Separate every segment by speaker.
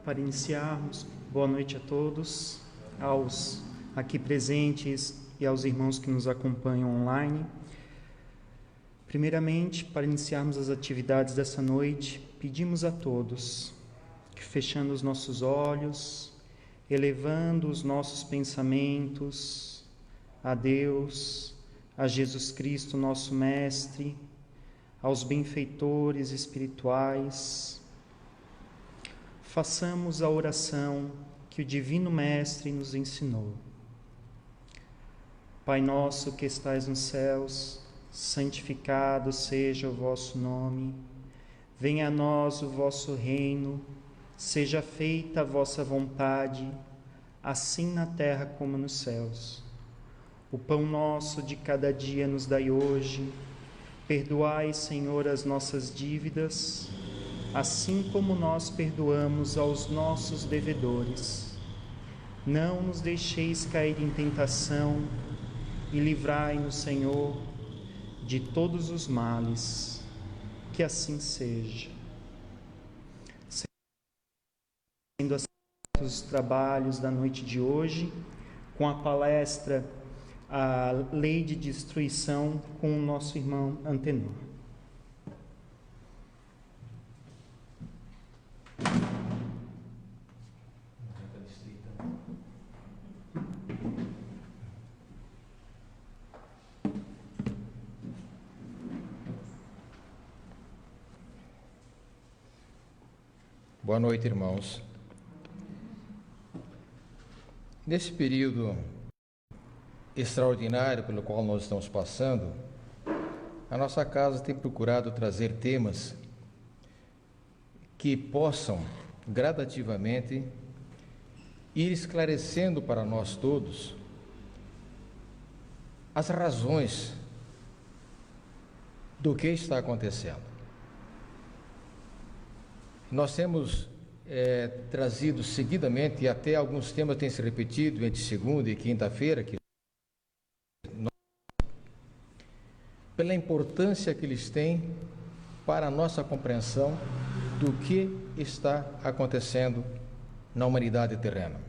Speaker 1: para iniciarmos, boa noite a todos, aos aqui presentes e aos irmãos que nos acompanham online. Primeiramente, para iniciarmos as atividades dessa noite, pedimos a todos que, fechando os nossos olhos, elevando os nossos pensamentos a Deus, a Jesus Cristo, nosso Mestre, aos benfeitores espirituais, façamos a oração que o Divino Mestre nos ensinou. Pai nosso que estais nos céus, santificado seja o vosso nome. Venha a nós o vosso reino, seja feita a vossa vontade, assim na terra como nos céus. O pão nosso de cada dia nos dai hoje. Perdoai, Senhor, as nossas dívidas, assim como nós perdoamos aos nossos devedores. Não nos deixeis cair em tentação e livrai-nos, Senhor, de todos os males. Que assim seja. Sendo assim os trabalhos da noite de hoje, com a palestra A Lei de Destruição, com o nosso irmão Antenor.
Speaker 2: Boa noite, irmãos. Nesse período extraordinário pelo qual nós estamos passando, a nossa casa tem procurado trazer temas que possam gradativamente ir esclarecendo para nós todos as razões do que está acontecendo. Nós temos trazido seguidamente, e até alguns temas têm se repetido entre segunda e quinta-feira, pela importância que eles têm para a nossa compreensão do que está acontecendo na humanidade terrena.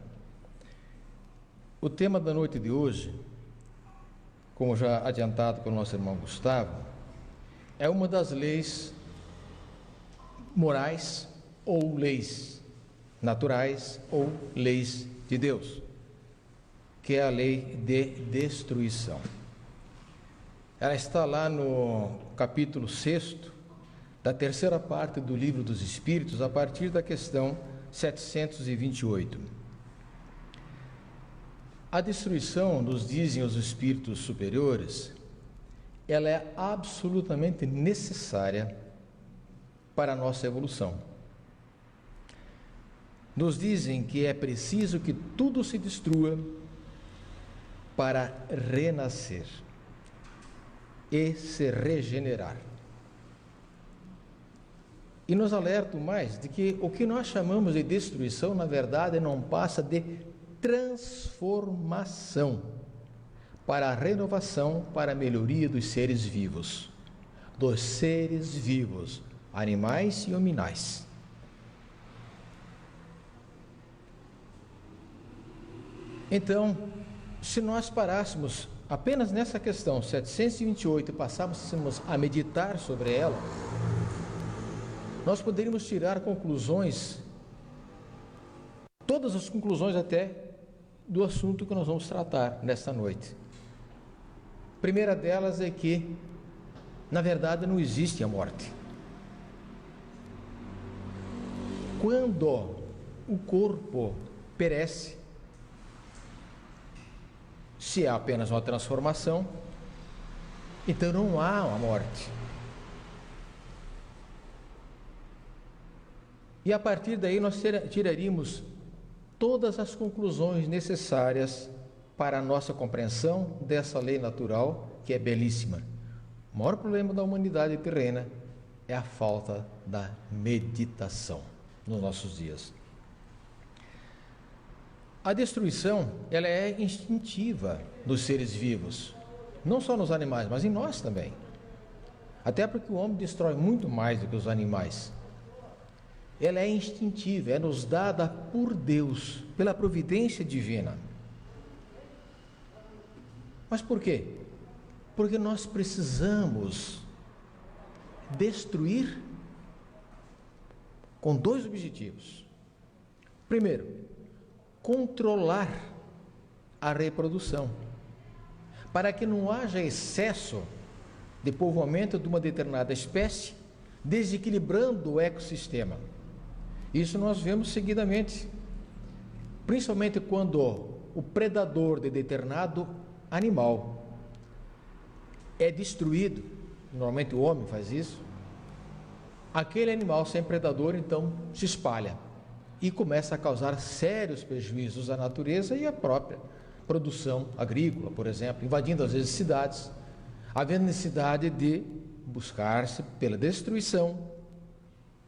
Speaker 2: O tema da noite de hoje, como já adiantado pelo nosso irmão Gustavo, é uma das leis morais ou leis naturais ou leis de Deus, que é a lei de destruição. Ela está lá no capítulo 6 da terceira parte do Livro dos Espíritos, a partir da questão 728. A destruição, nos dizem os espíritos superiores, ela é absolutamente necessária para a nossa evolução. Nos dizem que é preciso que tudo se destrua para renascer e se regenerar. E nos alertam mais de que o que nós chamamos de destruição, na verdade, não passa de transformação para a renovação, para a melhoria dos seres vivos, animais e hominais. Então, se nós parássemos apenas nessa questão 728 e passássemos a meditar sobre ela, nós poderíamos tirar conclusões, todas as conclusões até do assunto que nós vamos tratar nesta noite. A primeira delas é que, na verdade, não existe a morte. Quando o corpo perece, se é apenas uma transformação, então não há uma morte. E a partir daí nós tiraríamos todas as conclusões necessárias para a nossa compreensão dessa lei natural, que é belíssima. O maior problema da humanidade terrena é a falta da meditação nos nossos dias. A destruição, ela é instintiva dos seres vivos, não só nos animais, mas em nós também. Até porque o homem destrói muito mais do que os animais. ela é instintiva, é nos dada por Deus, pela providência divina. Mas por quê? Porque nós precisamos destruir com dois objetivos. Primeiro, controlar a reprodução, para que não haja excesso de povoamento de uma determinada espécie, desequilibrando o ecossistema. Isso nós vemos seguidamente, principalmente quando o predador de determinado animal é destruído, normalmente o homem faz isso, aquele animal sem predador então se espalha e começa a causar sérios prejuízos à natureza e à própria produção agrícola, por exemplo, invadindo às vezes cidades, havendo necessidade de buscar-se pela destruição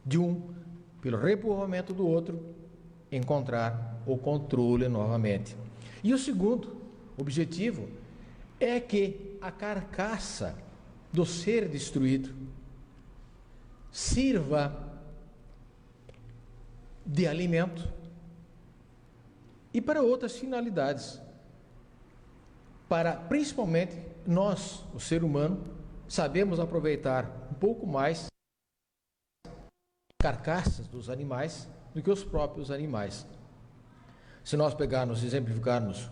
Speaker 2: de um, pelo repovoamento do outro, encontrar o controle novamente. E o segundo objetivo é que a carcaça do ser destruído sirva de alimento e para outras finalidades, para principalmente nós, o ser humano, sabemos aproveitar um pouco mais carcaças dos animais do que os próprios animais. Se nós pegarmos e exemplificarmos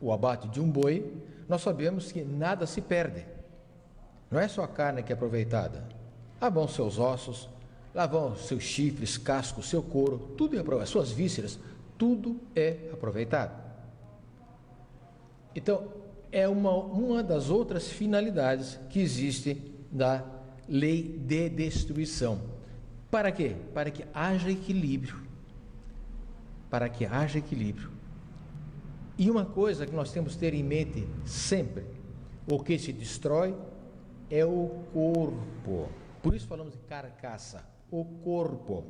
Speaker 2: o abate de um boi, nós sabemos que nada se perde. Não é só a carne que é aproveitada. Lá vão seus ossos, lá vão seus chifres, cascos, seu couro, tudo é aproveitado, suas vísceras, tudo é aproveitado. Então, é uma das outras finalidades que existe da lei de destruição. Para quê? Para que haja equilíbrio. Para que haja equilíbrio. E uma coisa que nós temos que ter em mente sempre: o que se destrói é o corpo. Por isso falamos de carcaça, o corpo.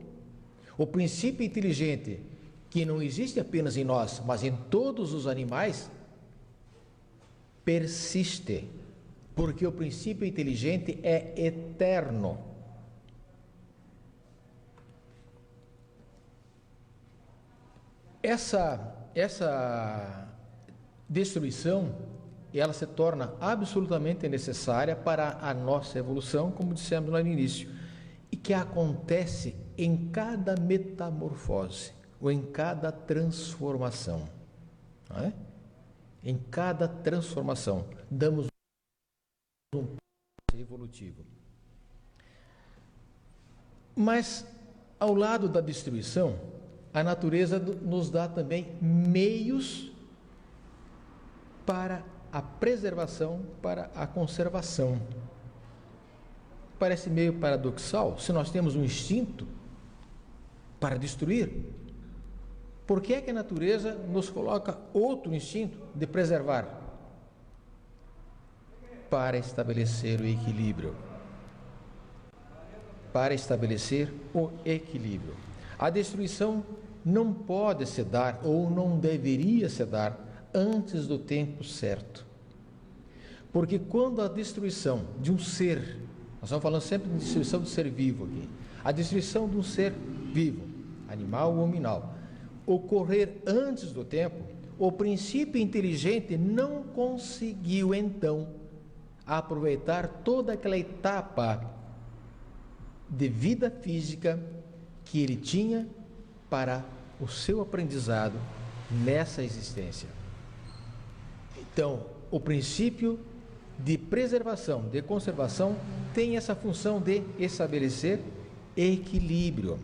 Speaker 2: O princípio inteligente, que não existe apenas em nós, mas em todos os animais, persiste, porque o princípio inteligente é eterno. Essa destruição, ela se torna absolutamente necessária para a nossa evolução, como dissemos lá no início, e que acontece em cada metamorfose, ou em cada transformação, não é? Em cada transformação, damos um passo evolutivo. Mas, ao lado da destruição, a natureza nos dá também meios para a preservação, para a conservação. Parece meio paradoxal, se nós temos um instinto para destruir, por que é que a natureza nos coloca outro instinto de preservar? Para estabelecer o equilíbrio. Para estabelecer o equilíbrio. A destruição não pode se dar, ou não deveria se dar, antes do tempo certo. Porque quando a destruição de um ser, nós estamos falando sempre de destruição do ser vivo aqui, a destruição de um ser vivo, animal ou mineral, ocorrer antes do tempo, o princípio inteligente não conseguiu então aproveitar toda aquela etapa de vida física que ele tinha para o seu aprendizado nessa existência. Então, o princípio de preservação, de conservação, tem essa função de estabelecer equilíbrio.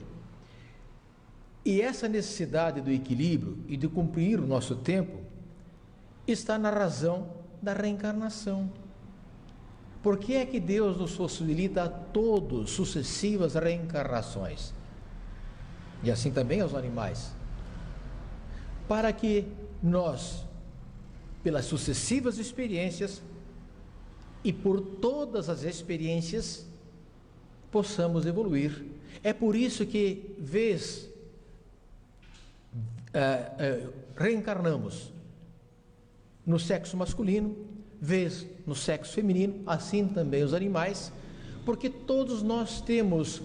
Speaker 2: E essa necessidade do equilíbrio e de cumprir o nosso tempo está na razão da reencarnação. Por que é que Deus nos possibilita a todos sucessivas reencarnações? E assim também aos animais. Para que nós, pelas sucessivas experiências e por todas as experiências, possamos evoluir. É por isso que, reencarnamos no sexo masculino, vez no sexo feminino, assim também os animais, porque todos nós temos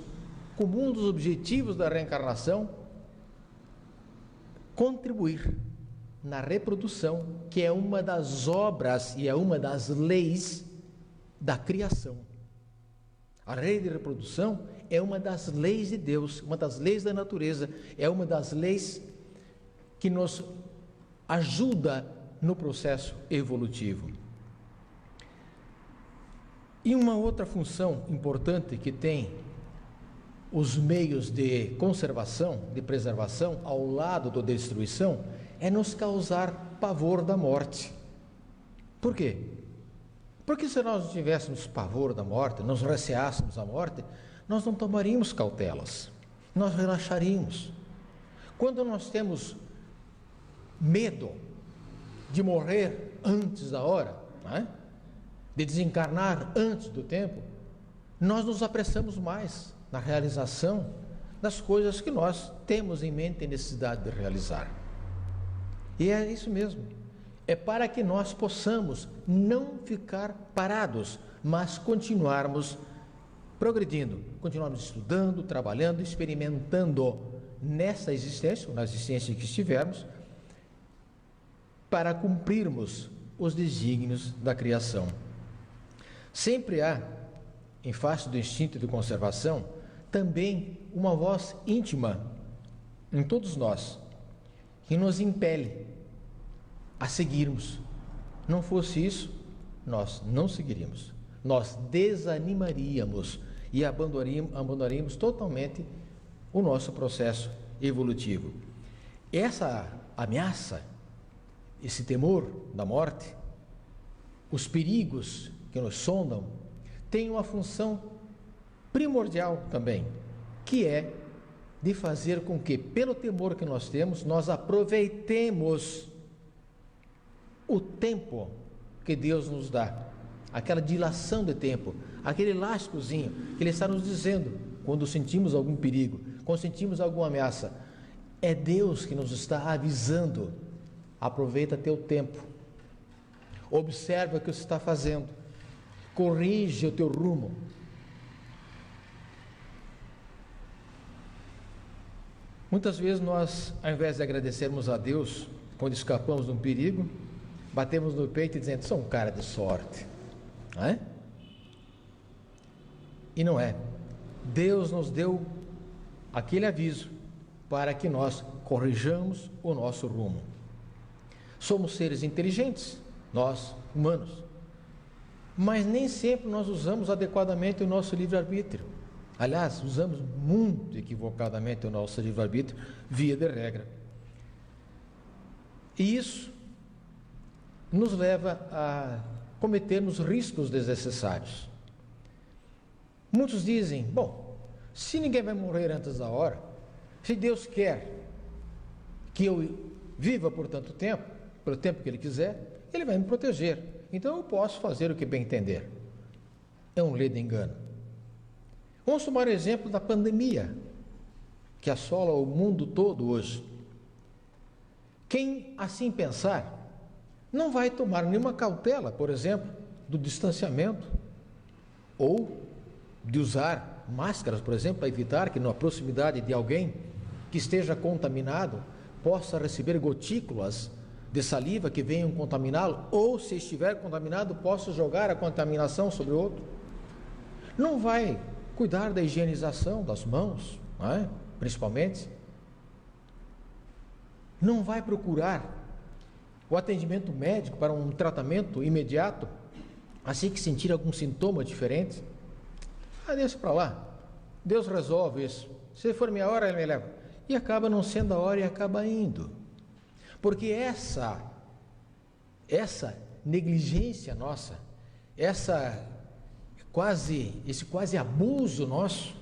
Speaker 2: como um dos objetivos da reencarnação, contribuir na reprodução, que é uma das obras e é uma das leis da criação. A lei de reprodução é uma das leis de Deus, uma das leis da natureza, é uma das leis que nos ajuda no processo evolutivo. E uma outra função importante que tem os meios de conservação, de preservação, ao lado da destruição, é nos causar pavor da morte. Por quê? Porque se nós tivéssemos pavor da morte, nos receássemos a morte, nós não tomaríamos cautelas, nós relaxaríamos. Quando nós temos medo de morrer antes da hora, não é? De desencarnar antes do tempo, nós nos apressamos mais na realização das coisas que nós temos em mente e necessidade de realizar. E é isso mesmo. É para que nós possamos não ficar parados, mas continuarmos progredindo, continuarmos estudando, trabalhando, experimentando nessa existência, ou na existência que estivermos, para cumprirmos os desígnios da criação. Sempre há, em face do instinto de conservação, também uma voz íntima em todos nós, que nos impele a seguirmos. Não fosse isso, nós não seguiríamos, nós desanimaríamos e abandonaríamos totalmente o nosso processo evolutivo. Essa ameaça, esse temor da morte, os perigos que nos sondam, tem uma função primordial também, que é de fazer com que, pelo temor que nós temos, nós aproveitemos o tempo que Deus nos dá, aquela dilação de tempo, aquele elásticozinho que Ele está nos dizendo quando sentimos algum perigo, quando sentimos alguma ameaça. É Deus que nos está avisando: aproveita teu tempo, observa o que você está fazendo, corrige o teu rumo. Muitas vezes nós, ao invés de agradecermos a Deus quando escapamos de um perigo, batemos no peito e dizendo: sou um cara de sorte, não é? E não é. Deus nos deu aquele aviso para que nós corrijamos o nosso rumo. Somos seres inteligentes, nós, humanos, mas nem sempre nós usamos adequadamente o nosso livre-arbítrio. Aliás, usamos muito equivocadamente o nosso livre-arbítrio, via de regra. E isso nos leva a cometermos riscos desnecessários. Muitos dizem: bom, se ninguém vai morrer antes da hora, se Deus quer que eu viva por tanto tempo, pelo tempo que Ele quiser, Ele vai me proteger, então eu posso fazer o que bem entender. É um ledo engano. Vamos tomar o exemplo da pandemia, que assola o mundo todo hoje. Quem assim pensar, não vai tomar nenhuma cautela, por exemplo, do distanciamento, ou de usar máscaras, por exemplo, para evitar que na proximidade de alguém que esteja contaminado possa receber gotículas de saliva que venham contaminá-lo, ou se estiver contaminado, possa jogar a contaminação sobre o outro. Não vai cuidar da higienização das mãos, não é? Principalmente. Não vai procurar o atendimento médico para um tratamento imediato, assim que sentir algum sintoma diferente. Deixa para lá, Deus resolve isso. Se for minha hora, Ele me leva. E acaba não sendo a hora e acaba indo. Porque essa negligência nossa, esse quase abuso nosso,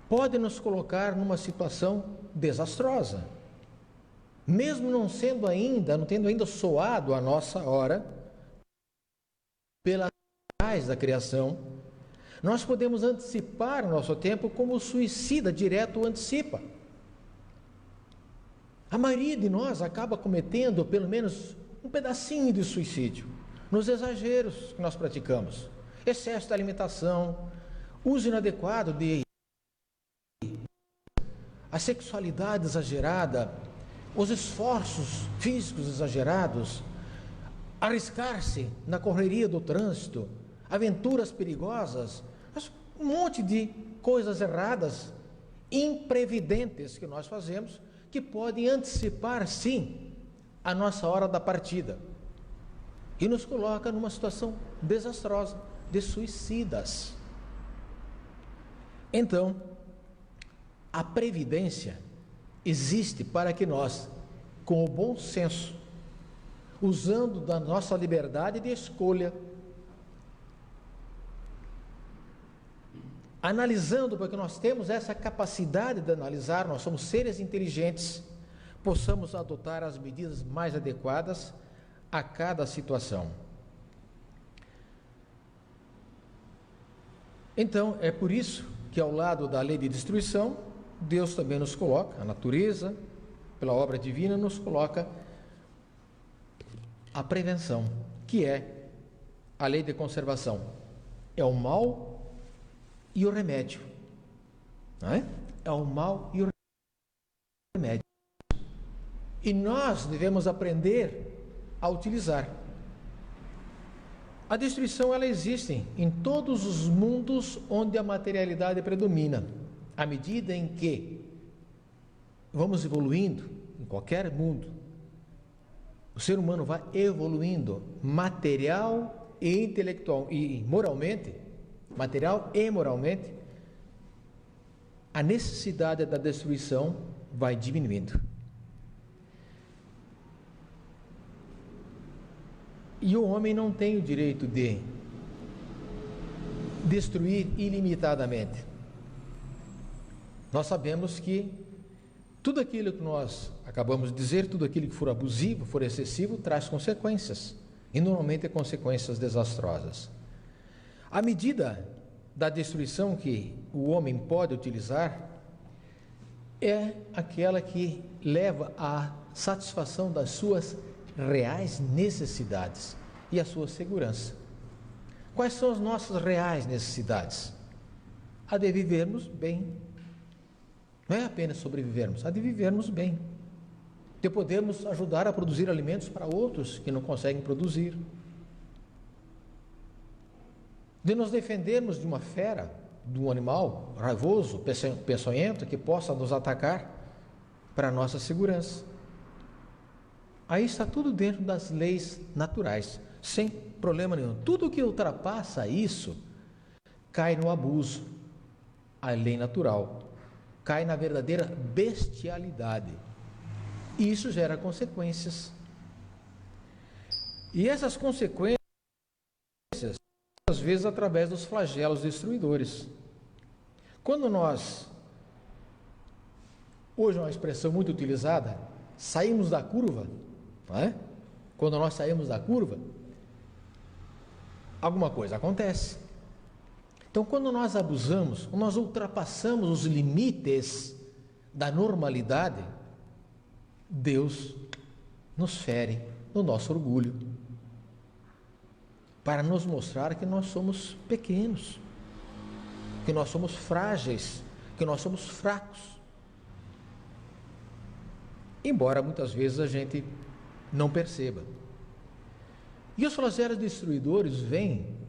Speaker 2: pode nos colocar numa situação desastrosa. Mesmo não tendo ainda soado a nossa hora, pelas leis da criação, nós podemos antecipar o nosso tempo como o suicida direto antecipa. A maioria de nós acaba cometendo pelo menos um pedacinho de suicídio nos exageros que nós praticamos. Excesso de alimentação, uso inadequado de a sexualidade exagerada, os esforços físicos exagerados, arriscar-se na correria do trânsito, aventuras perigosas, um monte de coisas erradas, imprevidentes que nós fazemos, que podem antecipar, sim, a nossa hora da partida e nos coloca numa situação desastrosa de suicidas. Então, a previdência existe para que nós, com o bom senso, usando da nossa liberdade de escolha, analisando, porque nós temos essa capacidade de analisar, nós somos seres inteligentes, possamos adotar as medidas mais adequadas a cada situação. Então, é por isso que ao lado da lei de destruição, Deus também nos coloca, a natureza, pela obra divina, nos coloca a prevenção, que é a lei de conservação. É o mal e o remédio. Não é? É o mal e o remédio. E nós devemos aprender a utilizar. A destruição, ela existe em todos os mundos onde a materialidade predomina. À medida em que vamos evoluindo, em qualquer mundo, o ser humano vai evoluindo material e intelectual e moralmente, material e moralmente, a necessidade da destruição vai diminuindo. E o homem não tem o direito de destruir ilimitadamente. Nós sabemos que tudo aquilo que nós acabamos de dizer, tudo aquilo que for abusivo, for excessivo, traz consequências, e normalmente é consequências desastrosas. A medida da destruição que o homem pode utilizar é aquela que leva à satisfação das suas reais necessidades e a sua segurança. Quais são as nossas reais necessidades? A de vivermos bem. Não é apenas sobrevivermos, a de vivermos bem, de podermos ajudar a produzir alimentos para outros que não conseguem produzir, de nos defendermos de uma fera, de um animal raivoso, peçonhento, que possa nos atacar, para a nossa segurança. Aí está tudo dentro das leis naturais, sem problema nenhum. Tudo que ultrapassa isso cai no abuso, a lei natural, cai na verdadeira bestialidade. E isso gera consequências. E essas consequências, às vezes, através dos flagelos destruidores. Quando nós, hoje é uma expressão muito utilizada, saímos da curva, não é? Quando nós saímos da curva, alguma coisa acontece. Então, quando nós abusamos, nós ultrapassamos os limites da normalidade, Deus nos fere no nosso orgulho, para nos mostrar que nós somos pequenos, que nós somos frágeis, que nós somos fracos. Embora muitas vezes a gente não perceba. E os flagelos destruidores vêm,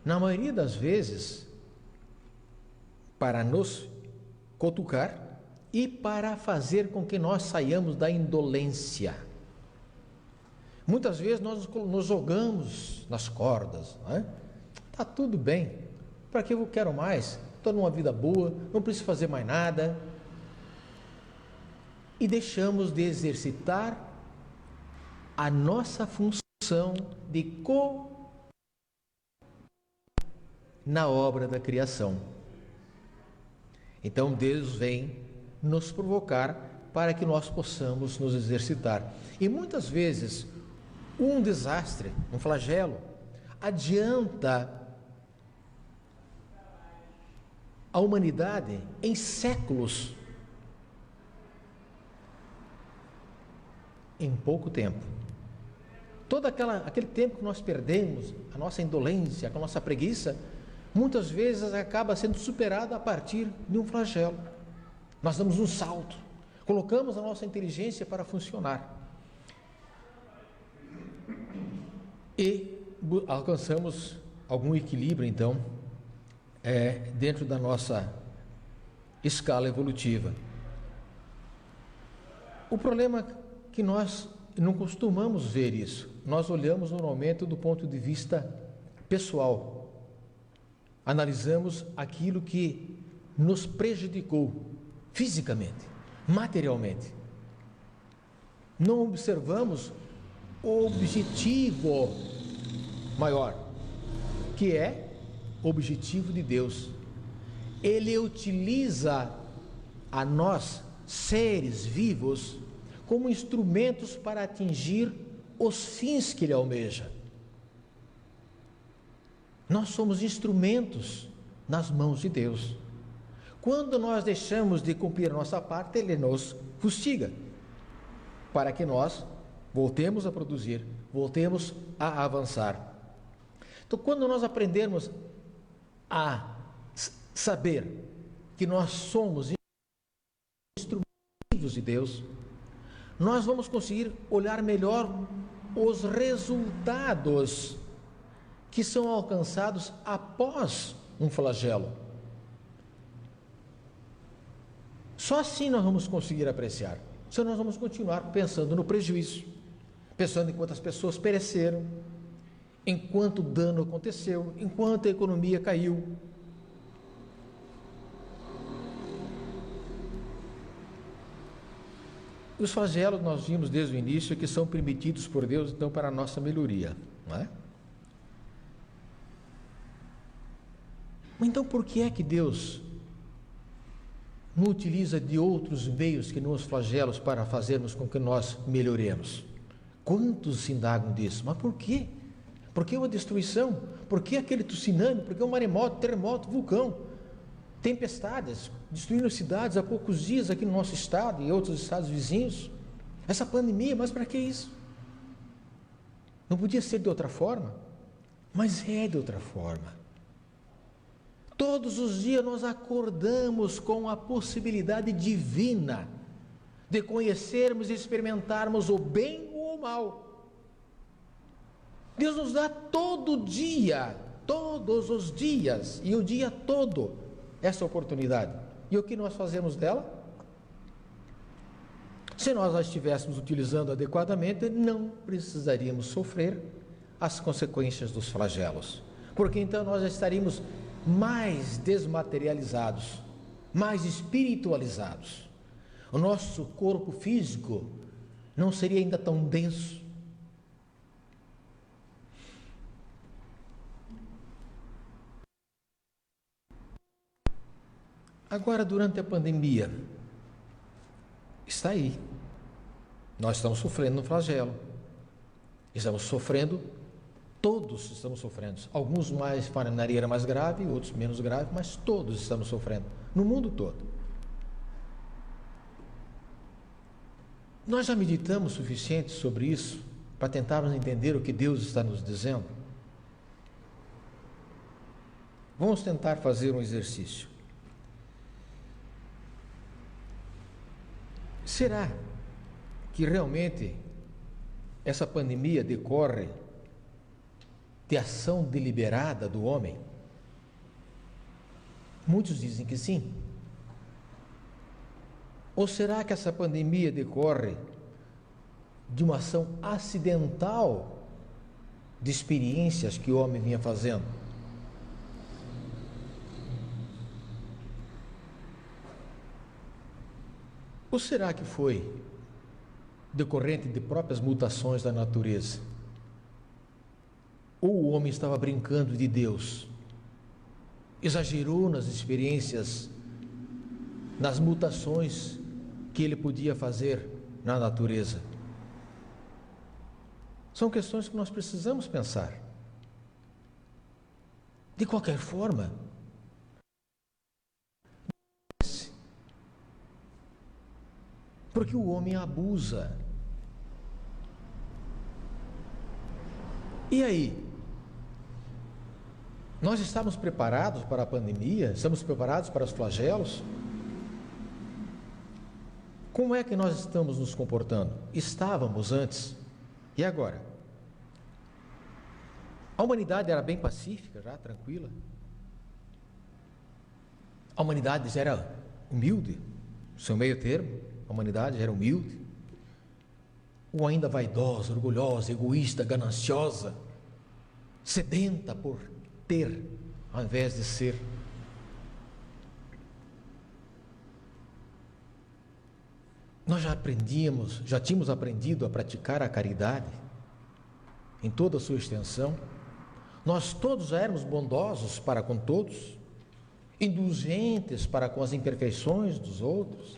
Speaker 2: na maioria das vezes, para nos cutucar e para fazer com que nós saiamos da indolência. Muitas vezes nós nos jogamos nas cordas, não é? Tá tudo bem, para que eu quero mais? Estou numa vida boa, não preciso fazer mais nada. E deixamos de exercitar a nossa função de na obra da criação. Então Deus vem nos provocar para que nós possamos nos exercitar. E muitas vezes um desastre, um flagelo, adianta a humanidade em séculos, em pouco tempo. Todo aquele tempo que nós perdemos, a nossa indolência, a nossa preguiça, muitas vezes acaba sendo superada a partir de um flagelo. Nós damos um salto, colocamos a nossa inteligência para funcionar e alcançamos algum equilíbrio, então, dentro da nossa escala evolutiva. O problema é que nós não costumamos ver isso. Nós olhamos normalmente do ponto de vista pessoal. Analisamos aquilo que nos prejudicou fisicamente, materialmente. Não observamos o objetivo maior, que é o objetivo de Deus. Ele utiliza a nós, seres vivos, como instrumentos para atingir os fins que Ele almeja. Nós somos instrumentos nas mãos de Deus. Quando nós deixamos de cumprir a nossa parte, Ele nos fustiga, para que nós voltemos a produzir, voltemos a avançar. Então, quando nós aprendermos a saber que nós somos instrumentos de Deus, nós vamos conseguir olhar melhor os resultados que são alcançados após um flagelo. Só assim nós vamos conseguir apreciar. Senão nós vamos continuar pensando no prejuízo, pensando em quantas pessoas pereceram, em quanto dano aconteceu, em quanto a economia caiu. Os flagelos nós vimos desde o início que são permitidos por Deus, então, para a nossa melhoria, não é? Então, por que é que Deus não utiliza de outros meios que não os flagelos para fazermos com que nós melhoremos? Quantos se indagam disso? Mas por quê? Por que uma destruição? Por que aquele tsunami? Por que um maremoto, terremoto, vulcão? Tempestades, destruindo cidades há poucos dias aqui no nosso estado e outros estados vizinhos. Essa pandemia, mas para que isso? Não podia ser de outra forma? Mas é de outra forma. Todos os dias nós acordamos com a possibilidade divina de conhecermos e experimentarmos o bem ou o mal. Deus nos dá todo dia, todos os dias e o dia todo essa oportunidade. E o que nós fazemos dela? Se nós a estivéssemos utilizando adequadamente, não precisaríamos sofrer as consequências dos flagelos, porque então nós já estaríamos mais desmaterializados, mais espiritualizados. O nosso corpo físico não seria ainda tão denso. Agora, durante a pandemia, está aí. Nós estamos sofrendo um flagelo. Estamos sofrendo, todos estamos sofrendo. Alguns mais de maneira mais grave, outros menos grave, mas todos estamos sofrendo, no mundo todo. Nós já meditamos o suficiente sobre isso para tentarmos entender o que Deus está nos dizendo? Vamos tentar fazer um exercício. Será que realmente essa pandemia decorre de ação deliberada do homem? Muitos dizem que sim. Ou será que essa pandemia decorre de uma ação acidental de experiências que o homem vinha fazendo? Ou será que foi decorrente de próprias mutações da natureza? Ou o homem estava brincando de Deus, exagerou nas experiências, nas mutações que ele podia fazer na natureza? São questões que nós precisamos pensar. De qualquer forma, porque o homem abusa. E aí? Nós estamos preparados para a pandemia? Estamos preparados para os flagelos? Como é que nós estamos nos comportando? Estávamos antes. E agora? A humanidade era bem pacífica, já tranquila. A humanidade já era humilde, no seu meio termo. A humanidade já era humilde. Ou ainda vaidosa, orgulhosa, egoísta, gananciosa, sedenta por ter, ao invés de ser. Nós já tínhamos aprendido a praticar a caridade em toda a sua extensão. Nós todos já éramos bondosos para com todos, indulgentes para com as imperfeições dos outros.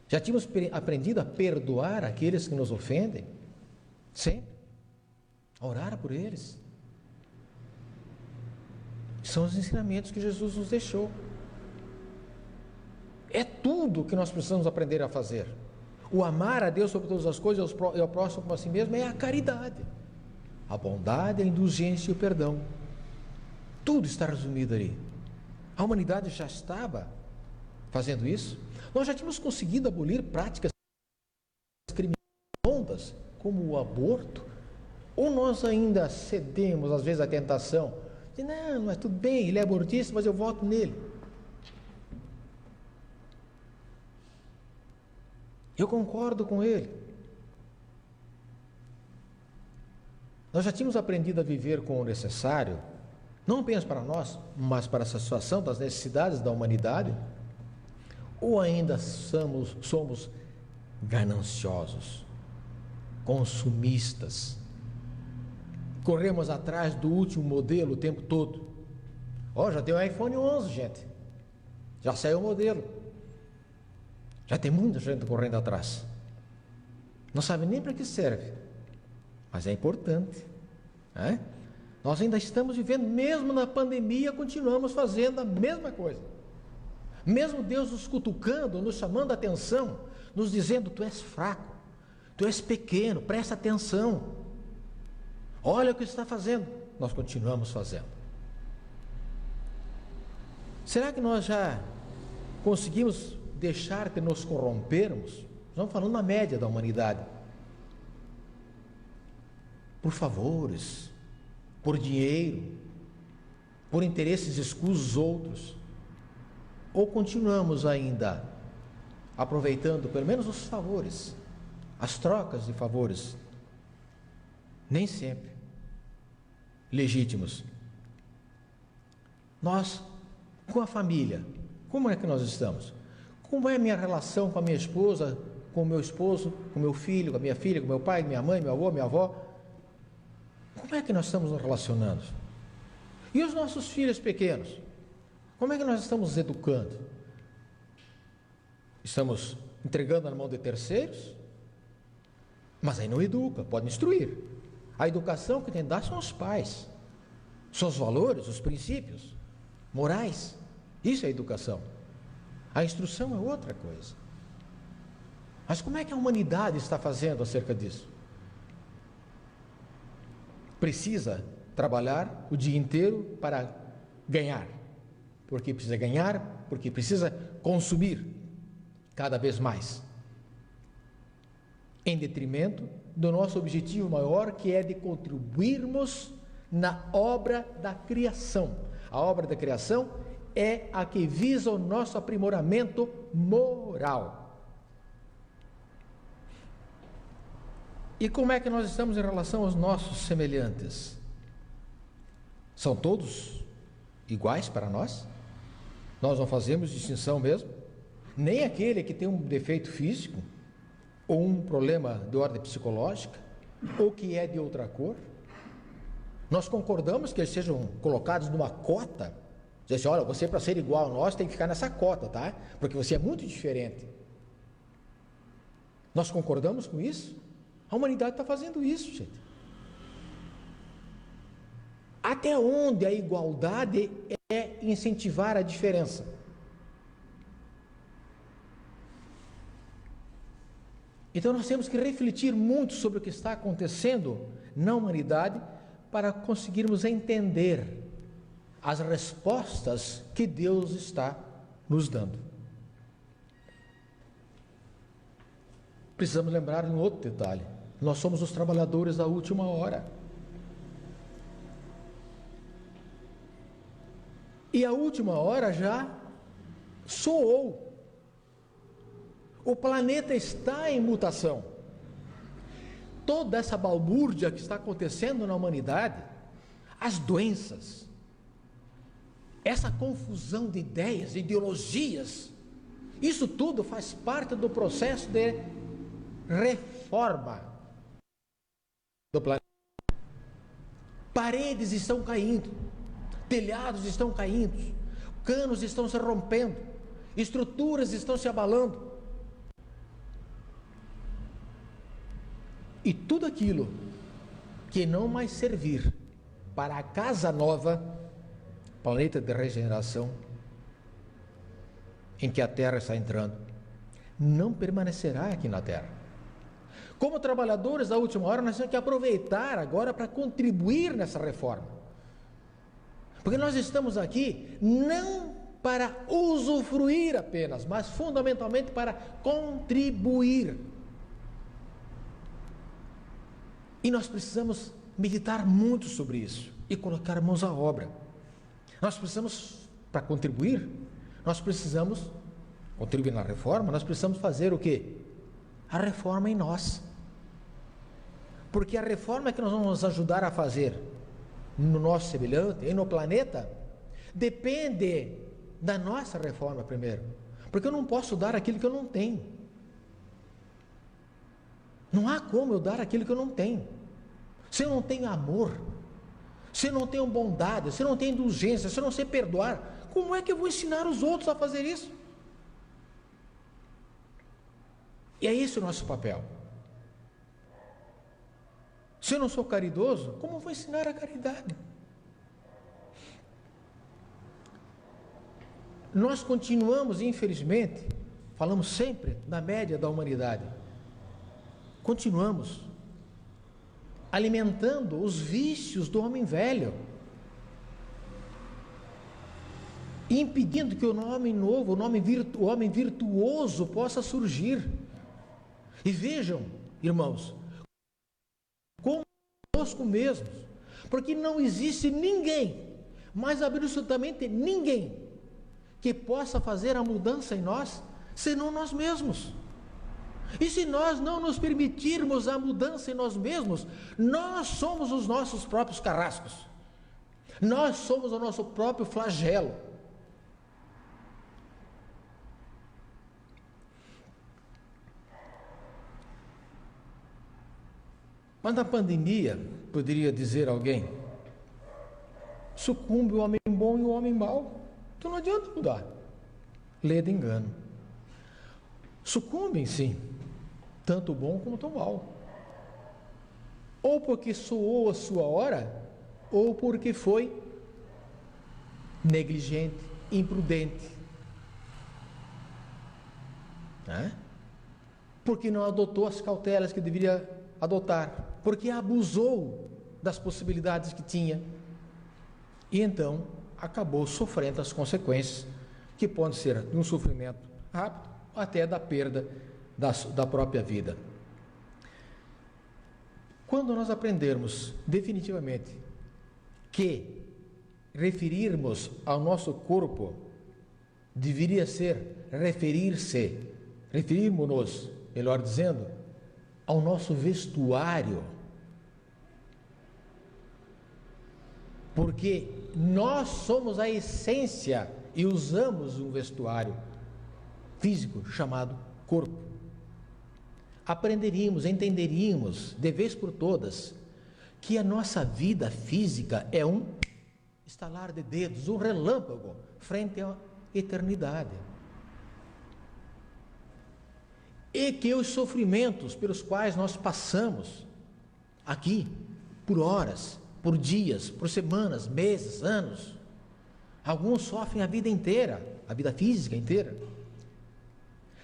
Speaker 2: Já tínhamos aprendido a perdoar aqueles que nos ofendem, sempre, a orar por eles. São os ensinamentos que Jesus nos deixou. É tudo o que nós precisamos aprender a fazer. O amar a Deus sobre todas as coisas e ao próximo como a si mesmo é a caridade. A bondade, a indulgência e o perdão. Tudo está resumido ali. A humanidade já estava fazendo isso. Nós já tínhamos conseguido abolir práticas criminosas, como o aborto. Ou nós ainda cedemos, às vezes, à tentação de, não, mas tudo bem, ele é abortista, mas eu voto nele. Eu concordo com ele. Nós já tínhamos aprendido a viver com o necessário, não apenas para nós, mas para a satisfação das necessidades da humanidade, ou ainda somos gananciosos, consumistas, corremos atrás do último modelo o tempo todo. Já tem o iPhone 11, gente, já saiu o modelo, já tem muita gente correndo atrás, não sabe nem para que serve, mas é importante, né? Nós ainda estamos vivendo, mesmo na pandemia, continuamos fazendo a mesma coisa. Mesmo Deus nos cutucando, nos chamando a atenção, nos dizendo, tu és fraco, tu és pequeno, presta atenção. Olha o que está fazendo. Nós continuamos fazendo. Será que nós já conseguimos deixar de nos corrompermos? Estamos falando na média da humanidade. Por favores, por dinheiro, por interesses escusos outros, ou continuamos ainda aproveitando pelo menos os favores, as trocas de favores, nem sempre legítimos. Nós, com a família, como é que nós estamos? Como é a minha relação com a minha esposa, com o meu esposo, com o meu filho, com a minha filha, com meu pai, minha mãe, meu avô, minha avó? Como é que nós estamos nos relacionando? E os nossos filhos pequenos? Como é que nós estamos os educando? Estamos entregando na mão de terceiros? Mas aí não educa, pode instruir. A educação que tem que dar são os pais. São os valores, os princípios morais. Isso é educação. A instrução é outra coisa. Mas como é que a humanidade está fazendo acerca disso? Precisa trabalhar o dia inteiro para ganhar. Porque precisa ganhar, porque precisa consumir cada vez mais. Em detrimento do nosso objetivo maior, que é de contribuirmos na obra da criação. A obra da criação é a que visa o nosso aprimoramento moral. E como é que nós estamos em relação aos nossos semelhantes? São todos iguais para nós? Nós não fazemos distinção mesmo? Nem aquele que tem um defeito físico, ou um problema de ordem psicológica, ou que é de outra cor? Nós concordamos que eles sejam colocados numa cota? Diz assim, olha, você para ser igual a nós tem que ficar nessa cota, tá? Porque você é muito diferente. Nós concordamos com isso? A humanidade está fazendo isso, gente. Até onde a igualdade é incentivar a diferença? Então nós temos que refletir muito sobre o que está acontecendo na humanidade para conseguirmos entender as respostas que Deus está nos dando. Precisamos lembrar um outro detalhe: nós somos os trabalhadores da última hora. E a última hora já soou. O planeta está em mutação. Toda essa balbúrdia que está acontecendo na humanidade, as doenças, essa confusão de ideias, de ideologias, isso tudo faz parte do processo de reforma do planeta. Paredes estão caindo, telhados estão caindo, canos estão se rompendo, estruturas estão se abalando. E tudo aquilo que não mais servir para a casa nova, planeta de regeneração, em que a Terra está entrando, não permanecerá aqui na Terra. Como trabalhadores da última hora, nós temos que aproveitar agora para contribuir nessa reforma. Porque nós estamos aqui não para usufruir apenas, mas fundamentalmente para contribuir. E nós precisamos meditar muito sobre isso e colocar mãos à obra. Nós precisamos, para contribuir, nós precisamos contribuir na reforma, nós precisamos fazer o quê? A reforma em nós. Porque a reforma que nós vamos nos ajudar a fazer no nosso semelhante e no planeta depende da nossa reforma primeiro. Porque eu não posso dar aquilo que eu não tenho. Não há como eu dar aquilo que eu não tenho. Se eu não tenho amor, se eu não tenho bondade, se eu não tenho indulgência, se eu não sei perdoar, como é que eu vou ensinar os outros a fazer isso? E é esse o nosso papel. Se eu não sou caridoso, como eu vou ensinar a caridade? Nós continuamos, infelizmente, falamos sempre da média da humanidade, continuamos alimentando os vícios do homem velho, impedindo que o homem novo, o homem virtuoso possa surgir. E vejam, irmãos, como conosco mesmos, porque não existe ninguém, mas absolutamente ninguém, que possa fazer a mudança em nós, senão nós mesmos. E se nós não nos permitirmos a mudança em nós mesmos, nós somos os nossos próprios carrascos, nós somos o nosso próprio flagelo. Mas na pandemia, poderia dizer alguém, sucumbe o homem bom e o homem mau, então não adianta mudar. Lê de engano. Sucumbem sim, tanto o bom como o mal. Ou porque soou a sua hora, ou porque foi negligente, imprudente. Porque não adotou as cautelas que deveria adotar, porque abusou das possibilidades que tinha, e então acabou sofrendo as consequências, que podem ser de um sofrimento rápido, até da perda da própria vida. Quando nós aprendermos definitivamente que referirmos ao nosso corpo deveria ser referirmos-nos, melhor dizendo, ao nosso vestuário, porque nós somos a essência e usamos um vestuário físico chamado corpo. Aprenderíamos, entenderíamos de vez por todas que a nossa vida física é um estalar de dedos, um relâmpago frente à eternidade. E que os sofrimentos pelos quais nós passamos aqui, por horas, por dias, por semanas, meses, anos, alguns sofrem a vida inteira, a vida física inteira,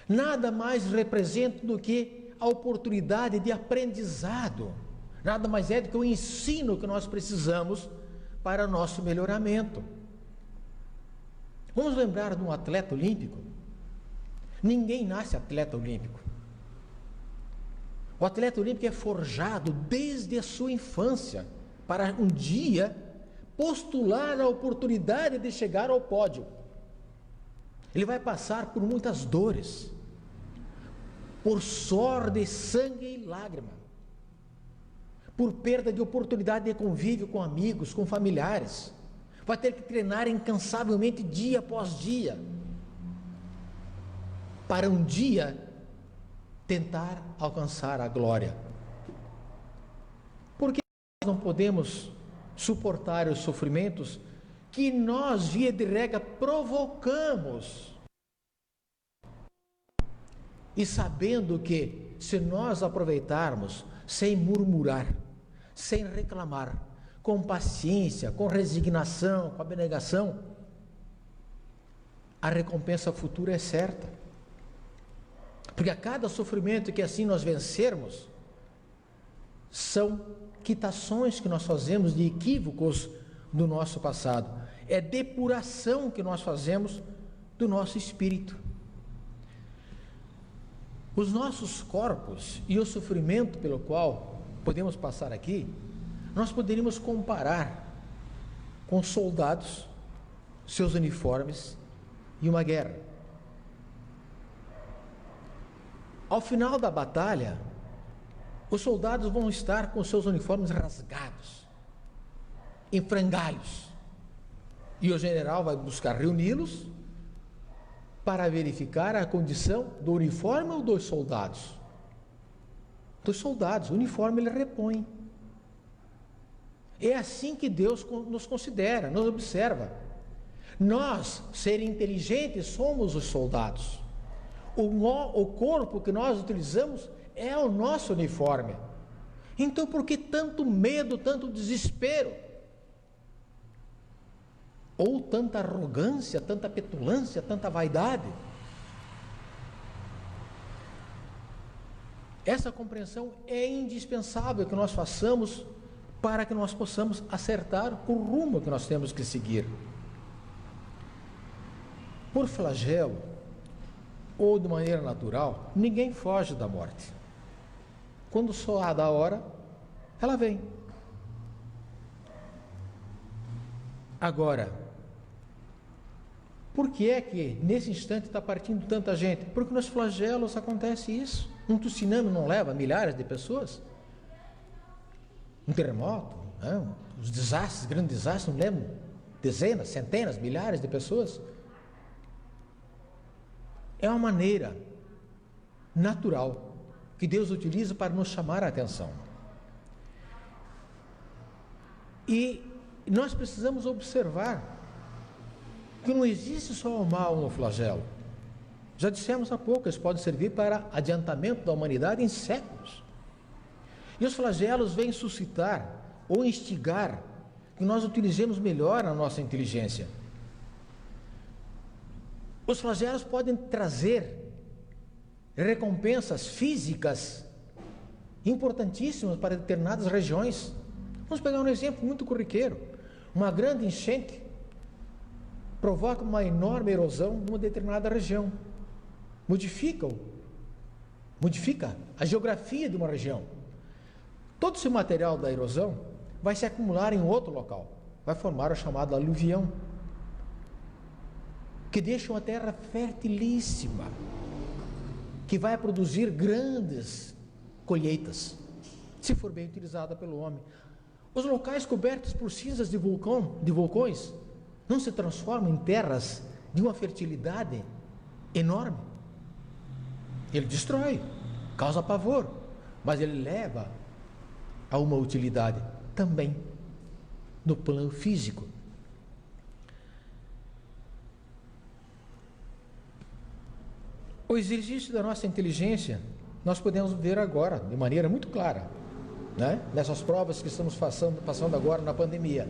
Speaker 2: nada mais representa do que a oportunidade de aprendizado, nada mais é do que o ensino que nós precisamos para nosso melhoramento. Vamos lembrar de um atleta olímpico? Ninguém nasce atleta olímpico. O atleta olímpico é forjado desde a sua infância para um dia postular a oportunidade de chegar ao pódio. Ele vai passar por muitas dores, por suor de sangue e lágrima, por perda de oportunidade de convívio com amigos, com familiares. Vai ter que treinar incansavelmente dia após dia, para um dia tentar alcançar a glória. Porque nós não podemos suportar os sofrimentos que nós, via de regra, provocamos. E sabendo que, se nós aproveitarmos sem murmurar, sem reclamar, com paciência, com resignação, com abnegação, a recompensa futura é certa. Porque a cada sofrimento que assim nós vencermos, são quitações que nós fazemos de equívocos do nosso passado. É depuração que nós fazemos do nosso espírito. Os nossos corpos e o sofrimento pelo qual podemos passar aqui, nós poderíamos comparar com soldados, seus uniformes e uma guerra. Ao final da batalha, os soldados vão estar com seus uniformes rasgados, em frangalhos, e o general vai buscar reuni-los para verificar a condição do uniforme ou dos soldados. Dos soldados, o uniforme ele repõe. É assim que Deus nos considera, nos observa. Nós, seres inteligentes, somos os soldados. O corpo que nós utilizamos é o nosso uniforme. Então, por que tanto medo, tanto desespero? Ou tanta arrogância, tanta petulância, tanta vaidade? Essa compreensão é indispensável que nós façamos para que nós possamos acertar o rumo que nós temos que seguir. Por flagelo, ou de maneira natural, ninguém foge da morte. Quando soar da hora, ela vem. Agora, por que é que nesse instante está partindo tanta gente? Porque nos flagelos acontece isso. Um tsunami não leva milhares de pessoas? Um terremoto, os desastres, grandes desastres, não levam dezenas, centenas, milhares de pessoas? É uma maneira natural que Deus utiliza para nos chamar a atenção. E nós precisamos observar que não existe só o mal no flagelo. Já dissemos há pouco, eles podem servir para adiantamento da humanidade em séculos. E os flagelos vêm suscitar ou instigar que nós utilizemos melhor a nossa inteligência. Os flagelos podem trazer recompensas físicas importantíssimas para determinadas regiões. Vamos pegar um exemplo muito corriqueiro. Uma grande enchente provoca uma enorme erosão numa determinada região. Modifica a geografia de uma região. Todo esse material da erosão vai se acumular em outro local, vai formar o chamado aluvião, que deixa uma terra fertilíssima, que vai produzir grandes colheitas, se for bem utilizada pelo homem. Os locais cobertos por cinzas de vulcões, não se transformam em terras de uma fertilidade enorme. Ele destrói, causa pavor, mas ele leva a uma utilidade também no plano físico. O exercício da nossa inteligência nós podemos ver agora de maneira muito clara, né? Nessas provas que estamos passando agora na pandemia.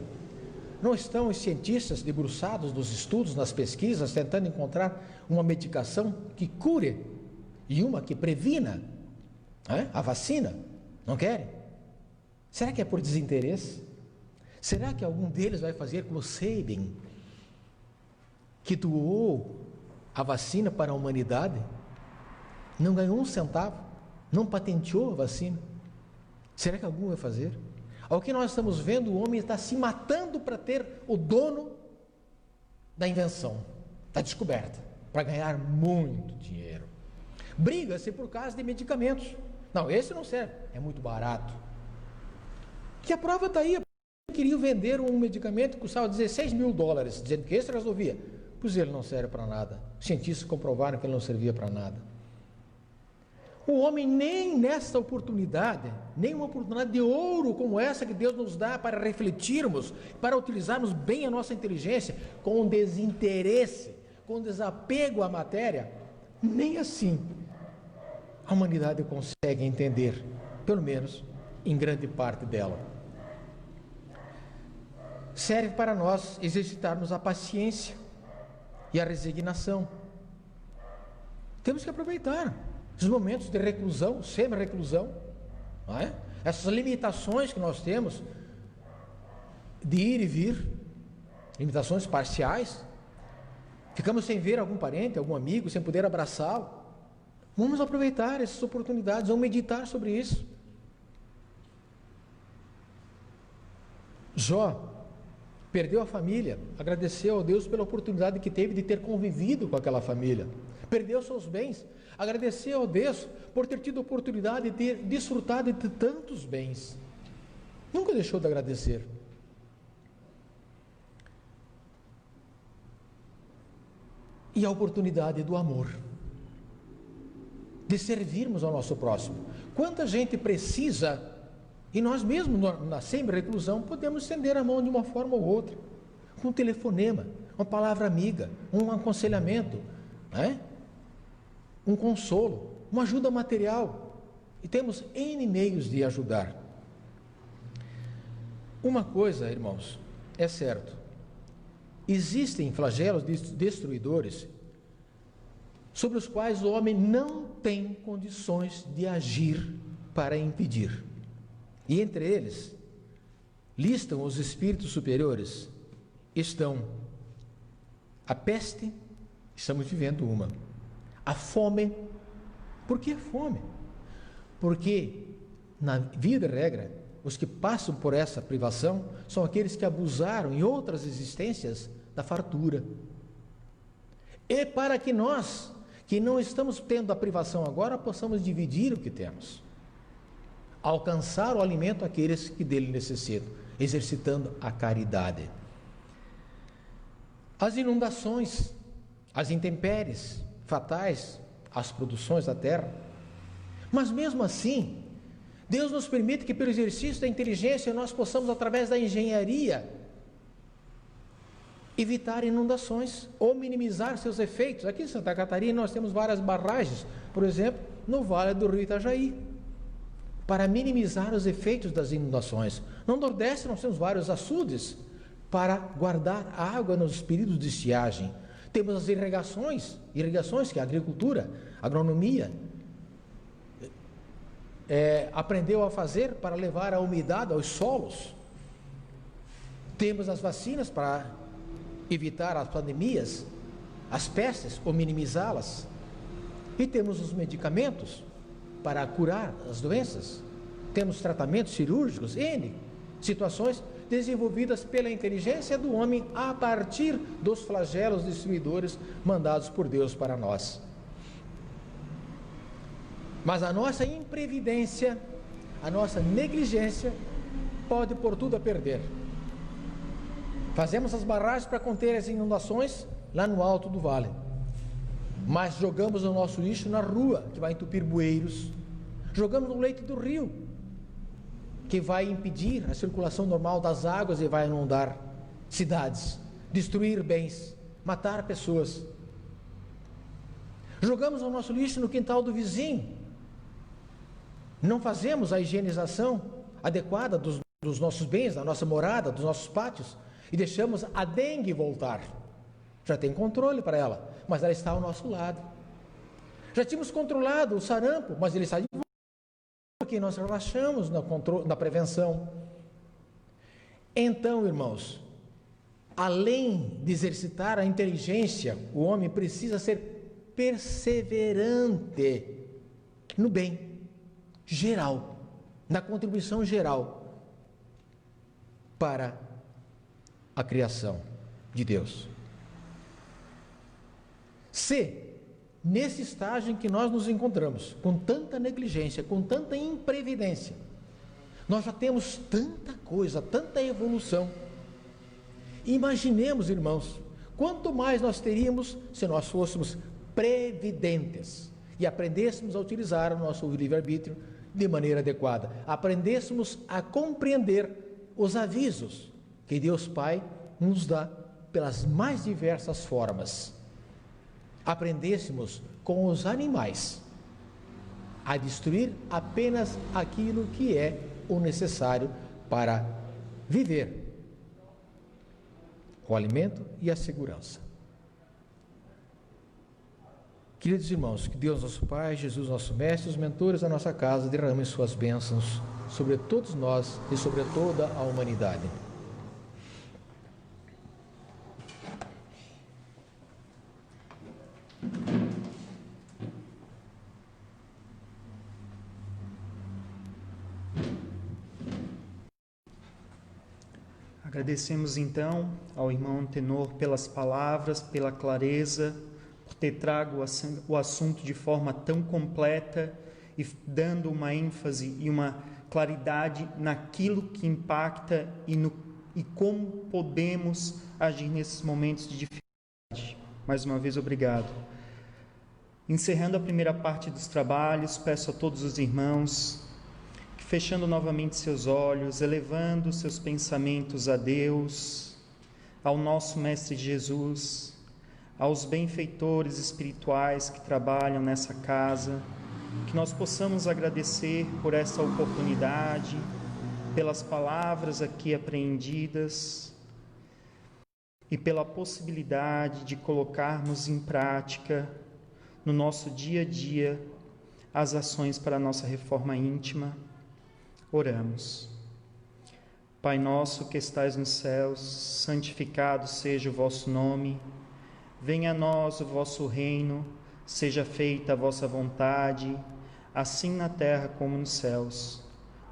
Speaker 2: Não estão os cientistas debruçados nos estudos, nas pesquisas, tentando encontrar uma medicação que cure e uma que previna, né? A vacina? Não querem? Será que é por desinteresse? Será que algum deles vai fazer como Sabin, que doou a vacina para a humanidade, não ganhou um centavo, não patenteou a vacina. Será que algum vai fazer? Ao que nós estamos vendo, o homem está se matando para ter o dono da invenção, da descoberta, para ganhar muito dinheiro. Briga-se por causa de medicamentos. Não, esse não serve, é muito barato. Que a prova está aí. Queriam vender um medicamento que custava $16 mil, dizendo que esse resolvia. Pois ele não serve para nada. Os cientistas comprovaram que ele não servia para nada. O homem nem nessa oportunidade, nem uma oportunidade de ouro como essa que Deus nos dá para refletirmos, para utilizarmos bem a nossa inteligência, com desinteresse, com desapego à matéria, nem assim a humanidade consegue entender, pelo menos em grande parte dela. Serve para nós exercitarmos a paciência e a resignação. Temos que aproveitar os momentos de reclusão, semi-reclusão, não é? Essas limitações que nós temos de ir e vir, limitações parciais. Ficamos sem ver algum parente, algum amigo, sem poder abraçá-lo. Vamos aproveitar essas oportunidades, vamos meditar sobre isso. Jó perdeu a família, agradeceu a Deus pela oportunidade que teve de ter convivido com aquela família. Perdeu seus bens, agradeceu a Deus por ter tido a oportunidade de ter desfrutado de tantos bens. Nunca deixou de agradecer. E a oportunidade do amor, de servirmos ao nosso próximo. Quanta gente precisa, e nós mesmos na semi-reclusão podemos estender a mão de uma forma ou outra, com um telefonema, uma palavra amiga, um aconselhamento, né? Um consolo, uma ajuda material, e temos N meios de ajudar. Uma coisa, irmãos, é certo, existem flagelos destruidores sobre os quais o homem não tem condições de agir para impedir. E entre eles, listam os espíritos superiores, estão a peste, estamos vivendo uma, a fome. Por que fome? Porque, na vida e regra, os que passam por essa privação são aqueles que abusaram em outras existências da fartura. E para que nós, que não estamos tendo a privação agora, possamos dividir o que temos, alcançar o alimento àqueles que dele necessitam, exercitando a caridade. As inundações, as intempéries fatais, as produções da terra, mas mesmo assim, Deus nos permite que pelo exercício da inteligência nós possamos, através da engenharia, evitar inundações ou minimizar seus efeitos. Aqui em Santa Catarina nós temos várias barragens, por exemplo, no Vale do Rio Itajaí, para minimizar os efeitos das inundações. No Nordeste nós temos vários açudes para guardar a água nos períodos de estiagem. Temos as irrigações que a agricultura, a agronomia, aprendeu a fazer para levar a umidade aos solos. Temos as vacinas para evitar as pandemias, as pestes ou minimizá-las. E temos os medicamentos para curar as doenças. Temos tratamentos cirúrgicos, N situações desenvolvidas pela inteligência do homem a partir dos flagelos destruidores mandados por Deus para nós. Mas a nossa imprevidência, a nossa negligência pode pôr tudo a perder. Fazemos as barragens para conter as inundações lá no alto do vale, mas jogamos o nosso lixo na rua, que vai entupir bueiros. Jogamos no leito do rio, que vai impedir a circulação normal das águas e vai inundar cidades, destruir bens, matar pessoas. Jogamos o nosso lixo no quintal do vizinho. Não fazemos a higienização adequada dos nossos bens, da nossa morada, dos nossos pátios, e deixamos a dengue voltar. Já tem controle para ela, mas ela está ao nosso lado. Já tínhamos controlado o sarampo, mas ele está de volta, porque nós relaxamos na prevenção. Então, irmãos, além de exercitar a inteligência, o homem precisa ser perseverante no bem geral, na contribuição geral para a criação de Deus. Se nesse estágio em que nós nos encontramos, com tanta negligência, com tanta imprevidência, nós já temos tanta coisa, tanta evolução, imaginemos, irmãos, quanto mais nós teríamos se nós fôssemos previdentes e aprendêssemos a utilizar o nosso livre-arbítrio de maneira adequada, aprendêssemos a compreender os avisos que Deus Pai nos dá pelas mais diversas formas, aprendêssemos com os animais a destruir apenas aquilo que é o necessário para viver, o alimento e a segurança. Queridos irmãos, que Deus nosso Pai, Jesus nosso Mestre, os mentores da nossa casa derramem suas bênçãos sobre todos nós e sobre toda a humanidade.
Speaker 1: Agradecemos então ao irmão Tenor pelas palavras, pela clareza, por ter trago o assunto de forma tão completa e dando uma ênfase e uma claridade naquilo que impacta e como podemos agir nesses momentos de dificuldade. Mais uma vez, obrigado. Encerrando a primeira parte dos trabalhos, peço a todos os irmãos que, fechando novamente seus olhos, elevando seus pensamentos a Deus, ao nosso Mestre Jesus, aos benfeitores espirituais que trabalham nessa casa, que nós possamos agradecer por essa oportunidade, pelas palavras aqui apreendidas e pela possibilidade de colocarmos em prática no nosso dia a dia as ações para a nossa reforma íntima. Oramos. Pai nosso que estais nos céus, santificado seja o vosso nome. Venha a nós o vosso reino, seja feita a vossa vontade, assim na terra como nos céus.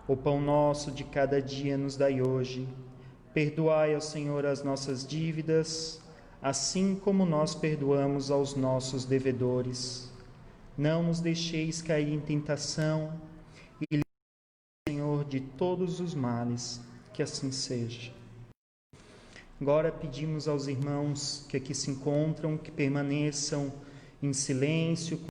Speaker 1: O pão nosso de cada dia nos dai hoje. Perdoai ao Senhor as nossas dívidas, assim como nós perdoamos aos nossos devedores. Não nos deixeis cair em tentação e livrai-nos, Senhor, de todos os males, que assim seja. Agora pedimos aos irmãos que aqui se encontram, que permaneçam em silêncio,